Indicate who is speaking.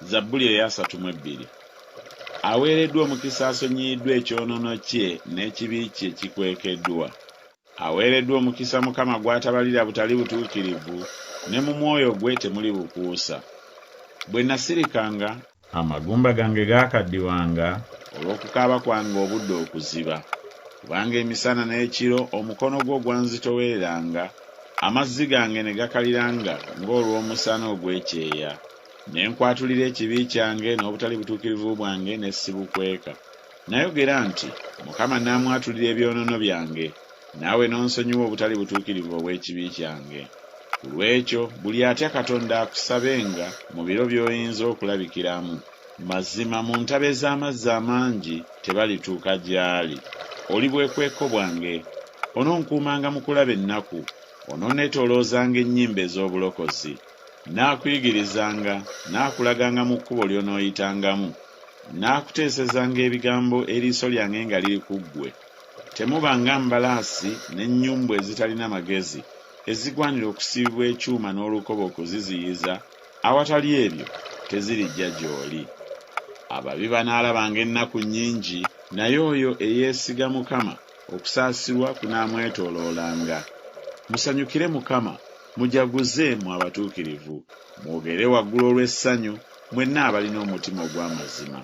Speaker 1: Zabbuli eya 32. Aweereddwa omukisa asonyiyiddwa ekyonono kye n'ekibi kye kikwekeddwa. Aweereddwa omukisa Mukama gw'atabalira butali butuukirivu, ne mu mwoyo gwe temuli bukuusa. Bwe nasirikanga, amagumba gange gaakaddiwanga olw'okukaaba kwange obudde okuziba. Kubanga emisana n'ekiro omukono gwo gwanzitowereranga, amazzi gange ne gakaliranga ng'olw'omusana ogw'ekyeya. Ne nkwatulira ekibi kyange n'obutali butuukirivu bwange ne sibukweka. Nayogera nti, Mukama n'amwatulira ebyonoono byange, naawe n'onsonyiwa obutali butuukirivu obw'ekibi kyange. Ku lw'ekyo buli atya Katonda akusabenga mu biro by'oyinza okulabikiramu. Mazima mu ntabe z'amazzi amangi tebalituuka gy'ali. Oli bwekweko bwange, ononkuumanga mu kulaba ennaku, onooneetooloozanga ennyimba ez'obulokozi. Naakuyigirizanga, naakulaganga mu kkubo ly'onooyitangamu, naakuteesezanga ebigambo eriiso lyange nga liri ku ggwe. Temubanga mbalaasi n'ennyumbu ezitalina magezi, ezigwanira okusibibwa ekyuma n'olukoba okuziziyiza, awatali ebyo tezirijja gy'oli. Ababi banaalabanga ennaku nnyingi, naye oyo eyeesiga Mukama okusaasirwa kunaamwetooloolanga. Musanyukire Mukama, mujaguze mu abatuukirivu, mwogere waggulu olw'essanyu, mwenna abalina omutima ogw'amazima.